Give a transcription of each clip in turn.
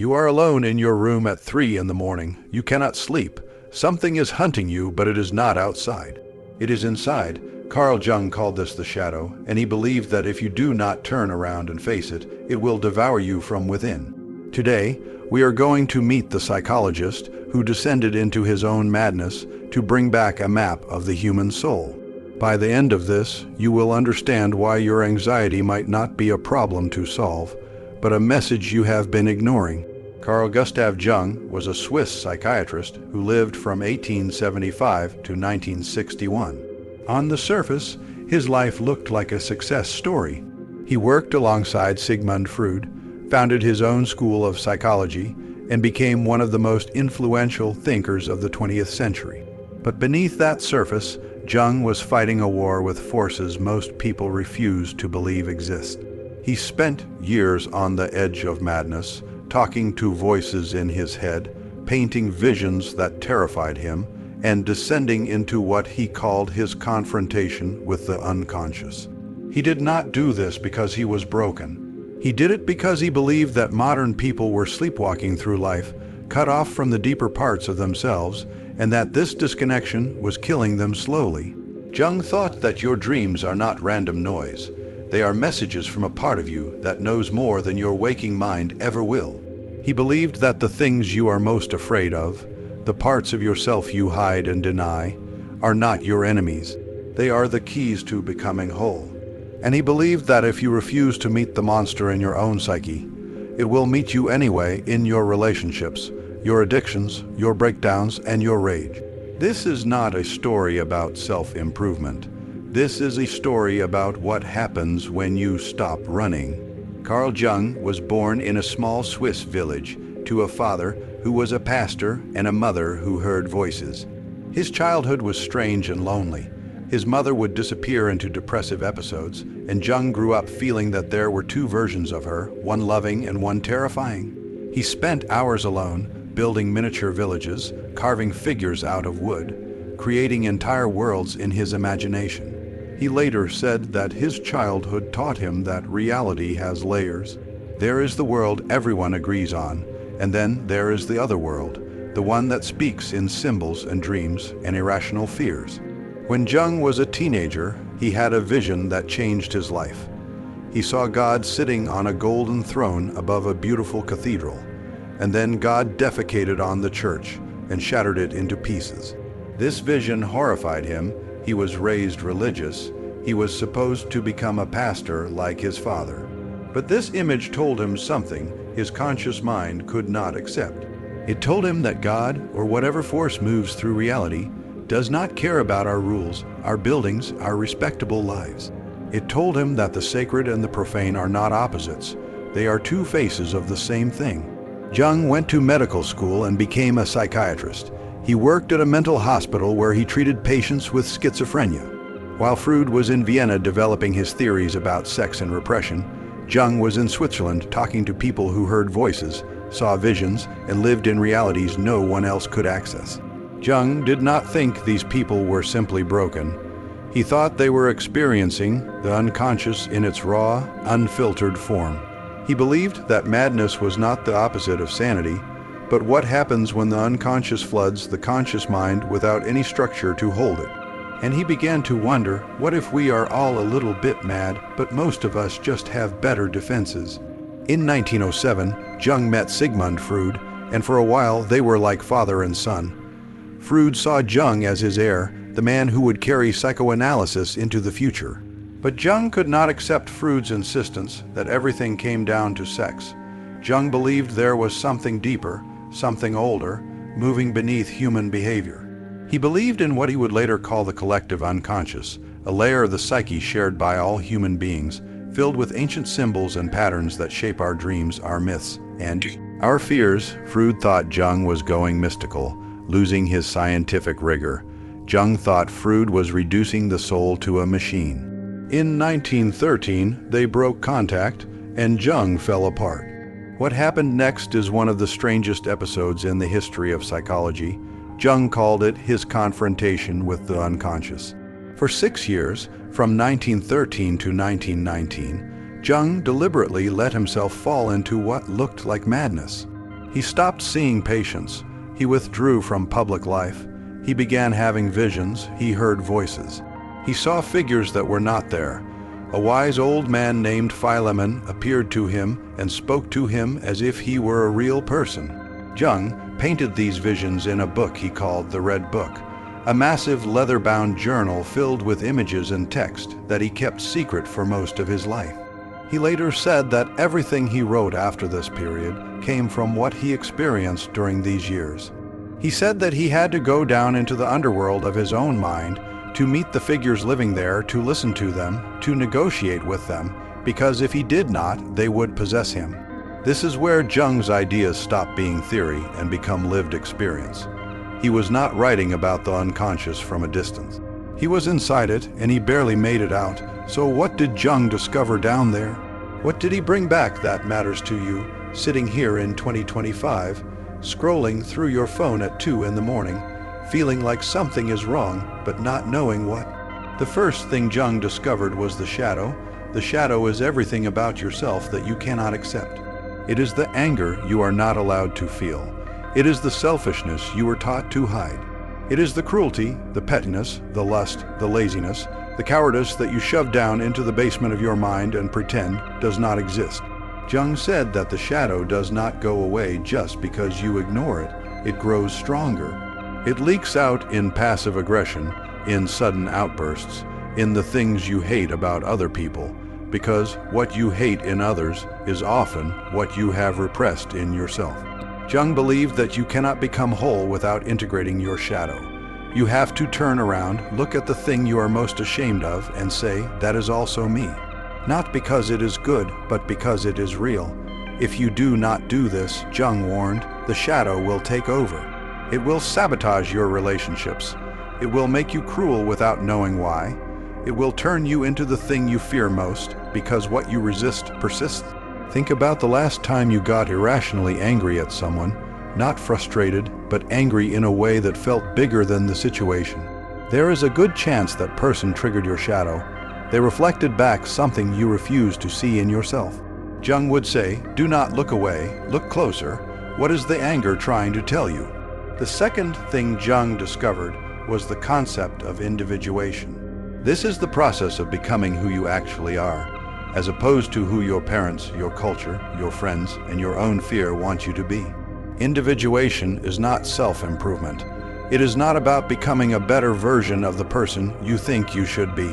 You are alone in your room at 3 in the morning. You cannot sleep. Something is hunting you, but it is not outside. It is inside. Carl Jung called this the shadow, and he believed that if you do not turn around and face it, it will devour you from within. Today, we are going to meet the psychologist who descended into his own madness to bring back a map of the human soul. By the end of this, you will understand why your anxiety might not be a problem to solve, but a message you have been ignoring. Carl Gustav Jung was a Swiss psychiatrist who lived from 1875 to 1961. On the surface, his life looked like a success story. He worked alongside Sigmund Freud, founded his own school of psychology, and became one of the most influential thinkers of the 20th century. But beneath that surface, Jung was fighting a war with forces most people refuse to believe exist. He spent years on the edge of madness, talking to voices in his head, painting visions that terrified him, and descending into what he called his confrontation with the unconscious. He did not do this because he was broken. He did it because he believed that modern people were sleepwalking through life, cut off from the deeper parts of themselves, and that this disconnection was killing them slowly. Jung thought that your dreams are not random noise. They are messages from a part of you that knows more than your waking mind ever will. He believed that the things you are most afraid of, the parts of yourself you hide and deny, are not your enemies. They are the keys to becoming whole. And he believed that if you refuse to meet the monster in your own psyche, it will meet you anyway in your relationships, your addictions, your breakdowns, and your rage. This is not a story about self-improvement. This is a story about what happens when you stop running. Carl Jung was born in a small Swiss village to a father who was a pastor and a mother who heard voices. His childhood was strange and lonely. His mother would disappear into depressive episodes, and Jung grew up feeling that there were two versions of her, one loving and one terrifying. He spent hours alone, building miniature villages, carving figures out of wood, creating entire worlds in his imagination. He later said that his childhood taught him that reality has layers. There is the world everyone agrees on, and then there is the other world, the one that speaks in symbols and dreams and irrational fears. When Jung was a teenager, he had a vision that changed his life. He saw God sitting on a golden throne above a beautiful cathedral, and then God defecated on the church and shattered it into pieces. This vision horrified him. He was raised religious. He was supposed to become a pastor like his father. But this image told him something his conscious mind could not accept. It told him that God, or whatever force moves through reality, does not care about our rules, our buildings, our respectable lives. It told him that the sacred and the profane are not opposites. They are two faces of the same thing. Jung went to medical school and became a psychiatrist. He worked at a mental hospital where he treated patients with schizophrenia. While Freud was in Vienna developing his theories about sex and repression, Jung was in Switzerland talking to people who heard voices, saw visions, and lived in realities no one else could access. Jung did not think these people were simply broken. He thought they were experiencing the unconscious in its raw, unfiltered form. He believed that madness was not the opposite of sanity, but what happens when the unconscious floods the conscious mind without any structure to hold it. And he began to wonder, what if we are all a little bit mad, but most of us just have better defenses? In 1907, Jung met Sigmund Freud, and for a while they were like father and son. Freud saw Jung as his heir, the man who would carry psychoanalysis into the future. But Jung could not accept Freud's insistence that everything came down to sex. Jung believed there was something deeper, something older, moving beneath human behavior. He believed in what he would later call the collective unconscious, a layer of the psyche shared by all human beings, filled with ancient symbols and patterns that shape our dreams, our myths, and our fears. Freud thought Jung was going mystical, losing his scientific rigor. Jung thought Freud was reducing the soul to a machine. In 1913, they broke contact, and Jung fell apart. What happened next is one of the strangest episodes in the history of psychology. Jung called it his confrontation with the unconscious. For 6 years, from 1913 to 1919, Jung deliberately let himself fall into what looked like madness. He stopped seeing patients. He withdrew from public life. He began having visions. He heard voices. He saw figures that were not there. A wise old man named Philemon appeared to him and spoke to him as if he were a real person. Jung painted these visions in a book he called the Red Book, a massive leather-bound journal filled with images and text that he kept secret for most of his life. He later said that everything he wrote after this period came from what he experienced during these years. He said that he had to go down into the underworld of his own mind to meet the figures living there, to listen to them, to negotiate with them, because if he did not, they would possess him. This is where Jung's ideas stop being theory and become lived experience. He was not writing about the unconscious from a distance. He was inside it, and he barely made it out. So what did Jung discover down there? What did he bring back that matters to you, sitting here in 2025, scrolling through your phone at 2 in the morning, feeling like something is wrong, but not knowing what? The first thing Jung discovered was the shadow. The shadow is everything about yourself that you cannot accept. It is the anger you are not allowed to feel. It is the selfishness you were taught to hide. It is the cruelty, the pettiness, the lust, the laziness, the cowardice that you shove down into the basement of your mind and pretend does not exist. Jung said that the shadow does not go away just because you ignore it. It grows stronger. It leaks out in passive aggression, in sudden outbursts, in the things you hate about other people, because what you hate in others is often what you have repressed in yourself. Jung believed that you cannot become whole without integrating your shadow. You have to turn around, look at the thing you are most ashamed of, and say, that is also me. Not because it is good, but because it is real. If you do not do this, Jung warned, the shadow will take over. It will sabotage your relationships. It will make you cruel without knowing why. It will turn you into the thing you fear most, because what you resist persists. Think about the last time you got irrationally angry at someone, not frustrated, but angry in a way that felt bigger than the situation. There is a good chance that person triggered your shadow. They reflected back something you refused to see in yourself. Jung would say, do not look away, look closer. What is the anger trying to tell you? The second thing Jung discovered was the concept of individuation. This is the process of becoming who you actually are, as opposed to who your parents, your culture, your friends, and your own fear want you to be. Individuation is not self-improvement. It is not about becoming a better version of the person you think you should be.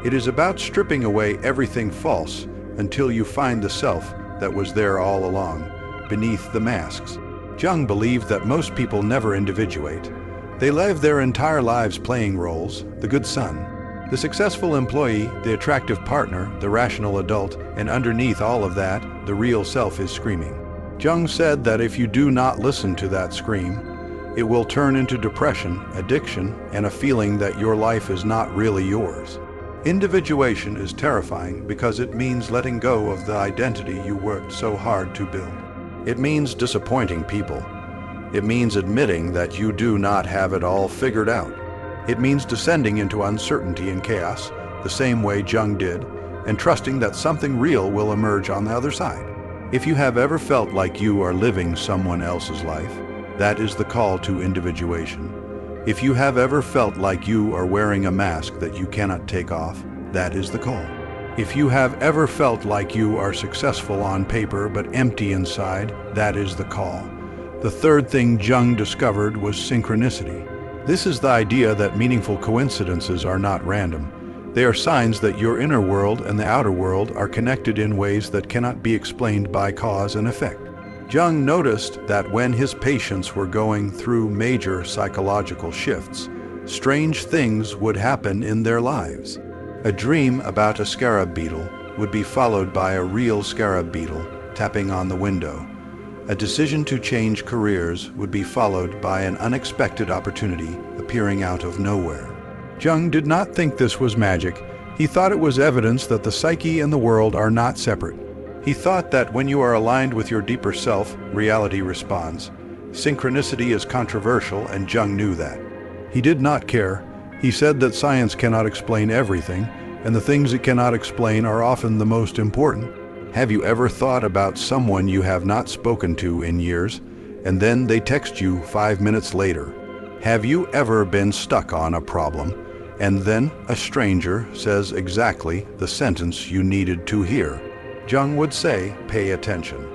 It is about stripping away everything false until you find the self that was there all along, beneath the masks. Jung believed that most people never individuate. They live their entire lives playing roles, the good son, the successful employee, the attractive partner, the rational adult, and underneath all of that, the real self is screaming. Jung said that if you do not listen to that scream, it will turn into depression, addiction, and a feeling that your life is not really yours. Individuation is terrifying because it means letting go of the identity you worked so hard to build. It means disappointing people. It means admitting that you do not have it all figured out. It means descending into uncertainty and chaos, the same way Jung did, and trusting that something real will emerge on the other side. If you have ever felt like you are living someone else's life, that is the call to individuation. If you have ever felt like you are wearing a mask that you cannot take off, that is the call. If you have ever felt like you are successful on paper but empty inside, that is the call. The third thing Jung discovered was synchronicity. This is the idea that meaningful coincidences are not random. They are signs that your inner world and the outer world are connected in ways that cannot be explained by cause and effect. Jung noticed that when his patients were going through major psychological shifts, strange things would happen in their lives. A dream about a scarab beetle would be followed by a real scarab beetle tapping on the window. A decision to change careers would be followed by an unexpected opportunity appearing out of nowhere. Jung did not think this was magic. He thought it was evidence that the psyche and the world are not separate. He thought that when you are aligned with your deeper self, reality responds. Synchronicity is controversial, and Jung knew that. He did not care. He said that science cannot explain everything, and the things it cannot explain are often the most important. Have you ever thought about someone you have not spoken to in years, and then they text you 5 minutes later. Have you ever been stuck on a problem, and then a stranger says exactly the sentence you needed to hear? Jung would say, pay attention.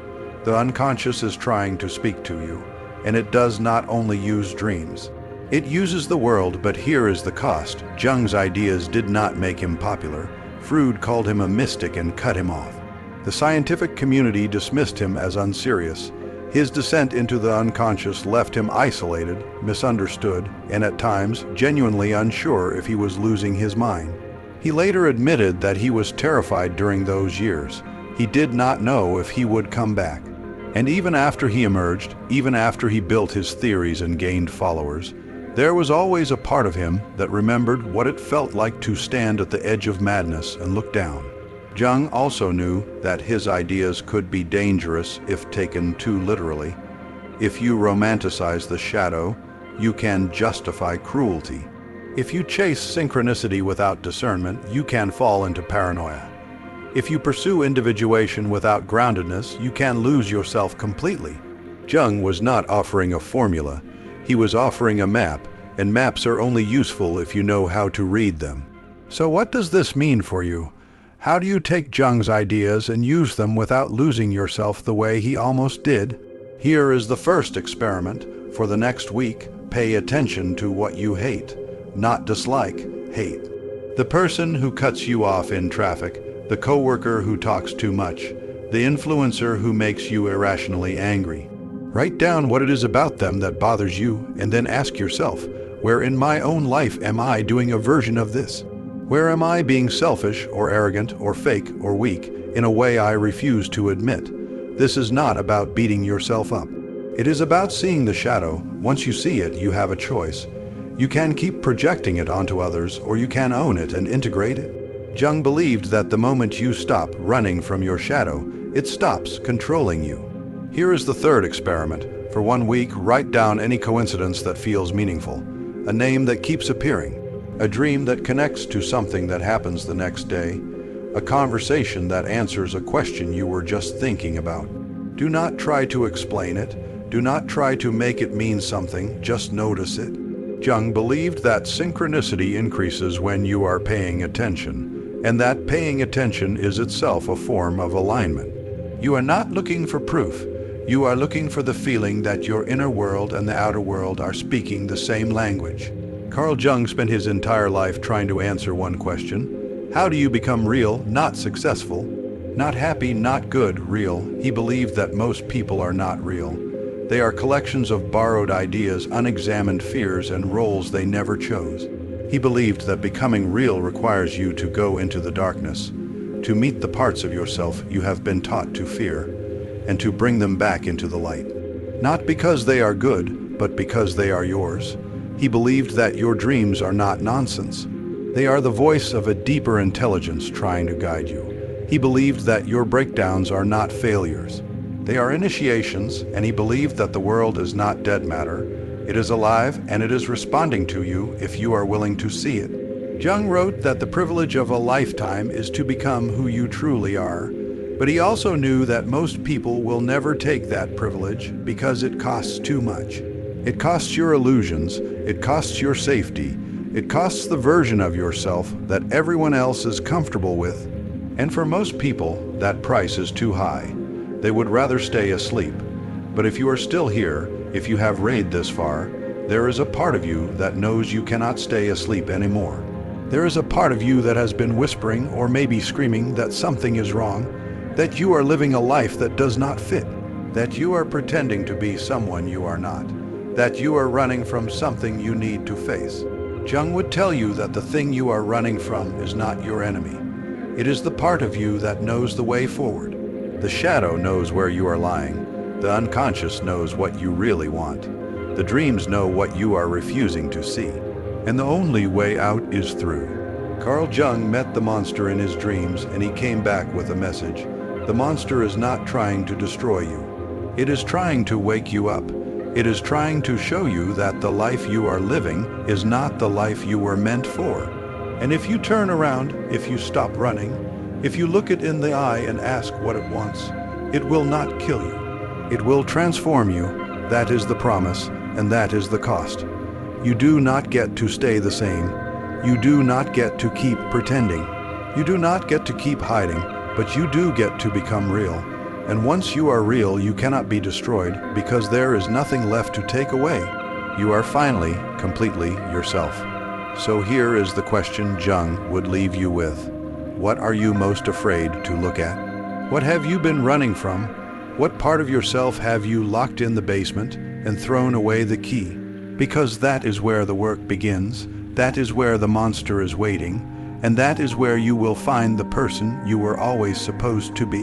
The unconscious is trying to speak to you, and it does not only use dreams. It uses the world, but here is the cost. Jung's ideas did not make him popular. Freud called him a mystic and cut him off. The scientific community dismissed him as unserious. His descent into the unconscious left him isolated, misunderstood, and at times genuinely unsure if he was losing his mind. He later admitted that he was terrified during those years. He did not know if he would come back. And even after he emerged, even after he built his theories and gained followers, there was always a part of him that remembered what it felt like to stand at the edge of madness and look down. Jung also knew that his ideas could be dangerous if taken too literally. If you romanticize the shadow, you can justify cruelty. If you chase synchronicity without discernment, you can fall into paranoia. If you pursue individuation without groundedness, you can lose yourself completely. Jung was not offering a formula. He was offering a map, and maps are only useful if you know how to read them. So what does this mean for you? How do you take Jung's ideas and use them without losing yourself the way he almost did? Here is the first experiment. For the next week, pay attention to what you hate, not dislike, hate. The person who cuts you off in traffic, the coworker who talks too much, the influencer who makes you irrationally angry. Write down what it is about them that bothers you, and then ask yourself, where in my own life am I doing a version of this? Where am I being selfish or arrogant or fake or weak in a way I refuse to admit? This is not about beating yourself up. It is about seeing the shadow. Once you see it, you have a choice. You can keep projecting it onto others, or you can own it and integrate it. Jung believed that the moment you stop running from your shadow, it stops controlling you. Here is the third experiment. For 1 week, write down any coincidence that feels meaningful, a name that keeps appearing, a dream that connects to something that happens the next day, a conversation that answers a question you were just thinking about. Do not try to explain it. Do not try to make it mean something. Just notice it. Jung believed that synchronicity increases when you are paying attention, and that paying attention is itself a form of alignment. You are not looking for proof. You are looking for the feeling that your inner world and the outer world are speaking the same language. Carl Jung spent his entire life trying to answer one question. How do you become real, not successful? Not happy, not good, real. He believed that most people are not real. They are collections of borrowed ideas, unexamined fears, and roles they never chose. He believed that becoming real requires you to go into the darkness, to meet the parts of yourself you have been taught to fear, and to bring them back into the light. Not because they are good, but because they are yours. He believed that your dreams are not nonsense. They are the voice of a deeper intelligence trying to guide you. He believed that your breakdowns are not failures. They are initiations, and he believed that the world is not dead matter. It is alive, and it is responding to you if you are willing to see it. Jung wrote that the privilege of a lifetime is to become who you truly are, but he also knew that most people will never take that privilege because it costs too much. It costs your illusions, it costs your safety, it costs the version of yourself that everyone else is comfortable with. And for most people, that price is too high. They would rather stay asleep. But if you are still here, if you have read this far, there is a part of you that knows you cannot stay asleep anymore. There is a part of you that has been whispering or maybe screaming that something is wrong, that you are living a life that does not fit, that you are pretending to be someone you are not, that you are running from something you need to face. Jung would tell you that the thing you are running from is not your enemy. It is the part of you that knows the way forward. The shadow knows where you are lying. The unconscious knows what you really want. The dreams know what you are refusing to see. And the only way out is through. Carl Jung met the monster in his dreams, and he came back with a message. The monster is not trying to destroy you. It is trying to wake you up. It is trying to show you that the life you are living is not the life you were meant for. And if you turn around, if you stop running, if you look it in the eye and ask what it wants, it will not kill you. It will transform you, That is the promise, and that is the cost. You do not get to stay the same. You do not get to keep pretending. You do not get to keep hiding, but you do get to become real. And once you are real, you cannot be destroyed, because there is nothing left to take away. You are finally, completely yourself. So here is the question Jung would leave you with. What are you most afraid to look at? What have you been running from? What part of yourself have you locked in the basement and thrown away the key? Because that is where the work begins, that is where the monster is waiting, and that is where you will find the person you were always supposed to be.